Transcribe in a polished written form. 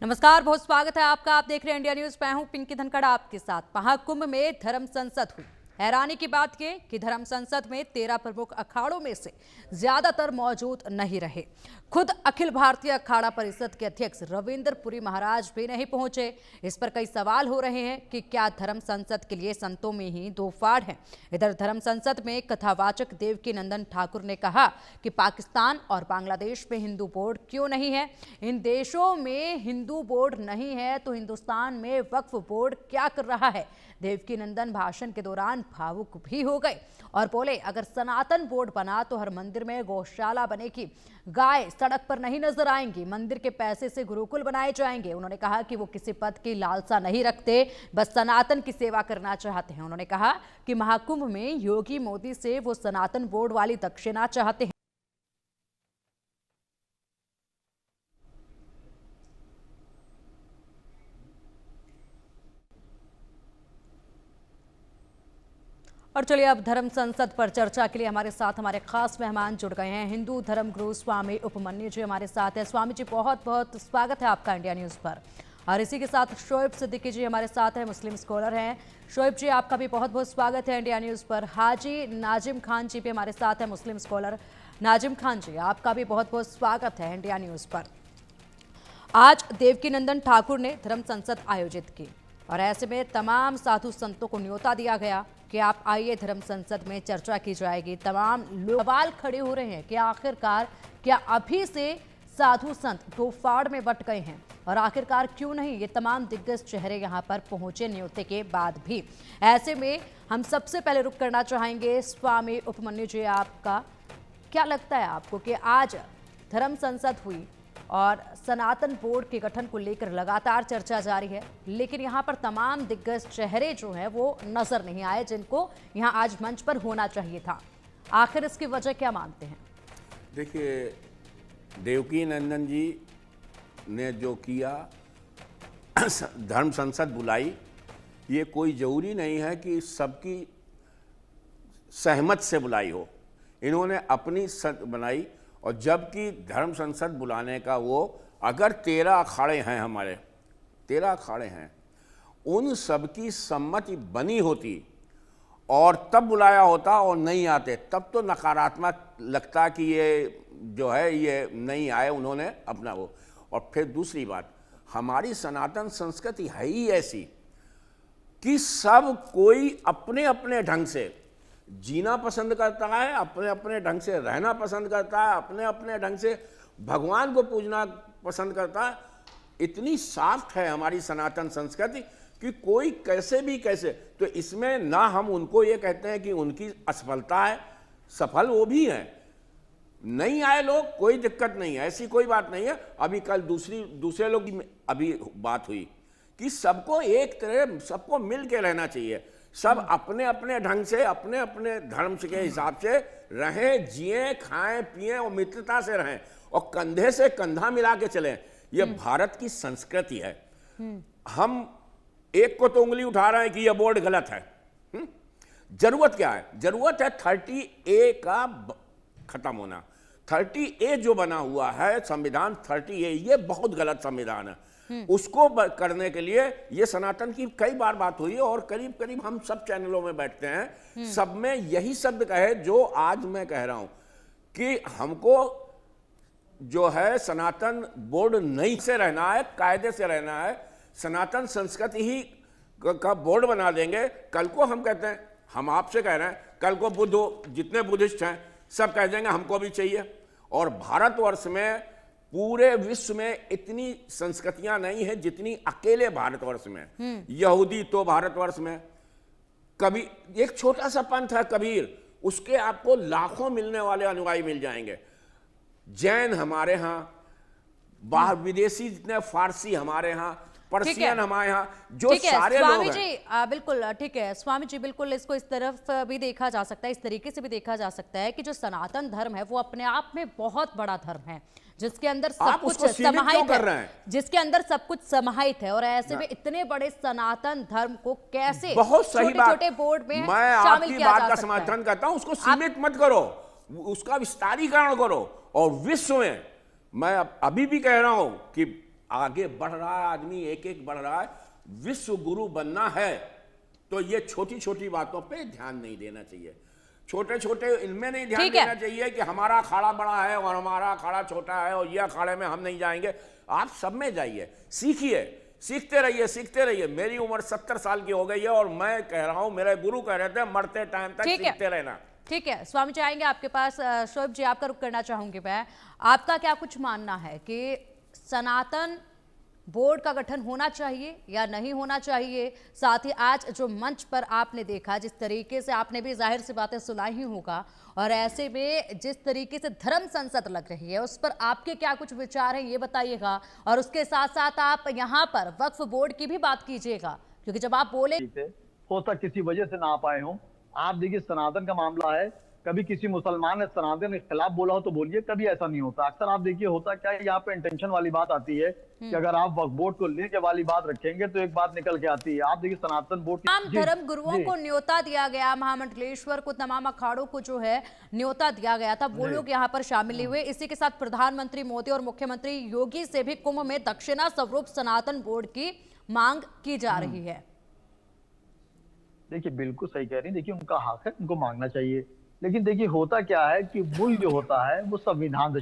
नमस्कार, बहुत स्वागत है आपका। आप देख रहे हैं इंडिया न्यूज। मैं हूं पिंकी धनखड़ आपके साथ। महाकुंभ में धर्म संसद हुई। हैरानी की बात यह कि धर्म संसद में 13 प्रमुख अखाड़ों में से ज्यादातर मौजूद नहीं रहे। खुद अखिल भारतीय अखाड़ा परिषद के अध्यक्ष रविंद्र पुरी महाराज भी नहीं पहुंचे। इस पर कई सवाल हो रहे हैं कि क्या धर्म संसद के लिए संतों में ही दो फाड़ हैं। इधर धर्म संसद में कथावाचक देवकी नंदन ठाकुर ने कहा कि पाकिस्तान और बांग्लादेश में हिंदू बोर्ड क्यों नहीं है। इन देशों में हिंदू बोर्ड नहीं है तो हिंदुस्तान में वक्फ बोर्ड क्या कर रहा है। देवकी नंदन भाषण के दौरान भावुक भी हो गए और बोले, अगर सनातन बोर्ड बना तो हर मंदिर में गौशाला बनेगी, गाय सड़क पर नहीं नजर आएंगी, मंदिर के पैसे से गुरुकुल बनाए जाएंगे। उन्होंने कहा कि वो किसी पद की लालसा नहीं रखते, बस सनातन की सेवा करना चाहते हैं। उन्होंने कहा कि महाकुंभ में योगी मोदी से वो सनातन बोर्ड वाली दक्षिणा चाहते हैं। और चलिए अब धर्म संसद पर चर्चा के लिए हमारे साथ हमारे खास मेहमान जुड़ गए हैं। हिंदू धर्म गुरु स्वामी उपमन्यु जी हमारे साथ है। स्वामी जी, बहुत बहुत स्वागत है आपका इंडिया न्यूज पर। और इसी के साथ शोएब सिद्दीकी जी हमारे साथ हैं, मुस्लिम स्कॉलर हैं। शोएब जी, आपका भी बहुत बहुत स्वागत है इंडिया न्यूज पर। हाजी नाजिम खान जी भी हमारे साथ हैं, मुस्लिम स्कॉलर। नाजिम खान जी, आपका भी बहुत बहुत स्वागत है इंडिया न्यूज पर। आज देवकी नंदन ठाकुर ने धर्म संसद आयोजित की और ऐसे में तमाम साधु संतों को न्योता दिया गया कि आप आइए, धर्म संसद में चर्चा की जाएगी। तमाम लोग सवाल खड़े हो रहे हैं कि आखिरकार क्या अभी से साधु संत दो फाड़ में बट गए हैं और आखिरकार क्यों नहीं ये तमाम दिग्गज चेहरे यहां पर पहुंचे न्योते के बाद भी। ऐसे में हम सबसे पहले रुक करना चाहेंगे स्वामी उपमन्यु जी, आपका क्या लगता है आपको कि आज धर्म संसद हुई और सनातन बोर्ड के गठन को लेकर लगातार चर्चा जारी है, लेकिन यहाँ पर तमाम दिग्गज चेहरे जो हैं वो नजर नहीं आए जिनको यहाँ आज मंच पर होना चाहिए था। आखिर इसकी वजह क्या मानते हैं? देखिए, देवकी नंदन जी ने जो किया, धर्म संसद बुलाई, ये कोई जरूरी नहीं है कि सबकी सहमत से बुलाई हो। इन्होंने अपनी बनाई और जबकि धर्म संसद बुलाने का वो अगर 13 अखाड़े हैं, हमारे 13 अखाड़े हैं, उन सबकी सम्मति बनी होती और तब बुलाया होता और नहीं आते, तब तो नकारात्मक लगता कि ये जो है ये नहीं आए उन्होंने अपना वो। और फिर दूसरी बात, हमारी सनातन संस्कृति है ही ऐसी कि सब कोई अपने अपने ढंग से जीना पसंद करता है, अपने अपने ढंग से रहना पसंद करता है, अपने अपने ढंग से भगवान को पूजना पसंद करता है। इतनी सॉफ्ट है हमारी सनातन संस्कृति कि कोई कैसे भी कैसे, तो इसमें ना हम उनको ये कहते हैं कि उनकी असफलता है, सफल वो भी हैं। नहीं आए लोग, कोई दिक्कत नहीं है, ऐसी कोई बात नहीं है। अभी कल दूसरे लोग की अभी बात हुई कि सबको एक तरह, सबको मिल के रहना चाहिए, सब अपने अपने ढंग से अपने अपने धर्म के हिसाब से रहें, जिएं, खाएं, पिएं और मित्रता से रहें और कंधे से कंधा मिला के चलें। ये भारत की संस्कृति है। हम एक को तो उंगली उठा रहे हैं कि यह बोर्ड गलत है। जरूरत क्या है? जरूरत है 30A का खत्म होना। 30A जो बना हुआ है संविधान 30A, ये बहुत गलत संविधान है। उसको करने के लिए ये सनातन की कई बार बात हुई है और करीब करीब हम सब चैनलों में बैठते हैं, सब में यही शब्द कहे जो आज मैं कह रहा हूं कि हमको जो है सनातन बोर्ड नहीं से रहना है, कायदे से रहना है। सनातन संस्कृति ही का बोर्ड बना देंगे। कल को हम कहते हैं, हम आपसे कह रहे हैं, कल को बुद्ध, जितने बुद्धिस्ट हैं सब कह देंगे हमको भी चाहिए। और भारतवर्ष में, पूरे विश्व में इतनी संस्कृतियां नहीं है जितनी अकेले भारतवर्ष में। यहूदी तो भारतवर्ष में, कभी एक छोटा सा पंथ है कबीर, उसके आपको लाखों मिलने वाले अनुयायी मिल जाएंगे। जैन हमारे यहाँ, बाहर विदेशी जितने फारसी हमारे यहाँ, पर्शियन हमारे यहाँ, जो सारे लोग हैं। स्वामी जी बिल्कुल ठीक है। स्वामी जी बिल्कुल, इसको इस तरफ भी देखा जा सकता है, इस तरीके से भी देखा जा सकता है कि जो सनातन धर्म है वो अपने आप में बहुत बड़ा धर्म है, जिसके अंदर सब कुछ समाहित है, जिसके अंदर सब कुछ समाहित है। और ऐसे में इतने बड़े सनातन धर्म को कैसे छोटे-छोटे बोर्ड में शामिल किया जा सकता है? समर्थन करता हूं, उसको सीमित मत करो, उसका विस्तारीकरण करो। और विश्व में मैं अभी भी कह रहा हूं कि आगे बढ़ रहा है आदमी, एक एक बढ़ रहा है, विश्व गुरु बनना है तो ये छोटी छोटी बातों पे ध्यान नहीं देना चाहिए, छोटे छोटे इनमें नहीं ध्यान देना चाहिए कि हमारा अखाड़ा बड़ा है और हमारा अखाड़ा छोटा है और ये अखाड़े में हम नहीं जाएंगे। आप सब में जाइए, सीखिए, सीखते रहिए, सीखते रहिए। मेरी उम्र 70 साल की हो गई है और मैं कह रहा हूं, मेरे गुरु कह रहे थे मरते टाइम तक सीखते रहना। ठीक है स्वामी जी, आएंगे आपके पास। शोएब जी, आपका रुख करना चाहूंगी मैं। आपका क्या कुछ मानना है कि सनातन बोर्ड का गठन होना चाहिए या नहीं होना चाहिए? साथ ही आज जो मंच पर आपने देखा, जिस तरीके से आपने भी जाहिर सी बातें सुनाई ही होगा, और ऐसे में जिस तरीके से धर्म संसद लग रही है, उस पर आपके क्या कुछ विचार हैं ये बताइएगा। और उसके साथ साथ आप यहाँ पर वक्फ बोर्ड की भी बात कीजिएगा, क्योंकि जब आप बोले हो सकता किसी वजह से ना आ पाए हों। आप देखिए, सनातन का मामला है, कभी किसी मुसलमान ने सनातन के खिलाफ बोला हो तो बोलिए, कभी ऐसा नहीं होता। अक्सर आप देखिए होता क्या है, यहाँ पे इंटेंशन वाली बात आती है कि अगर आप वक्फ बोर्ड को लेके वाली बात रखेंगे तो एक बात निकल के आती है। आप देखिए सनातन बोर्ड तमाम धर्म गुरुओं को न्योता दिया गया, महामंडलेश्वर को, तमाम अखाड़ों को जो है न्योता दिया गया था, वो लोग यहाँ पर शामिल हुए। इसी के साथ प्रधानमंत्री मोदी और मुख्यमंत्री योगी से भी कुंभ में दक्षिणा स्वरूप सनातन बोर्ड की मांग की जा रही है। देखिए बिल्कुल सही कह रही है, देखिए उनका हक है, उनको मांगना चाहिए। लेकिन देखिए होता क्या है कि मुल्क जो होता है वो संविधान से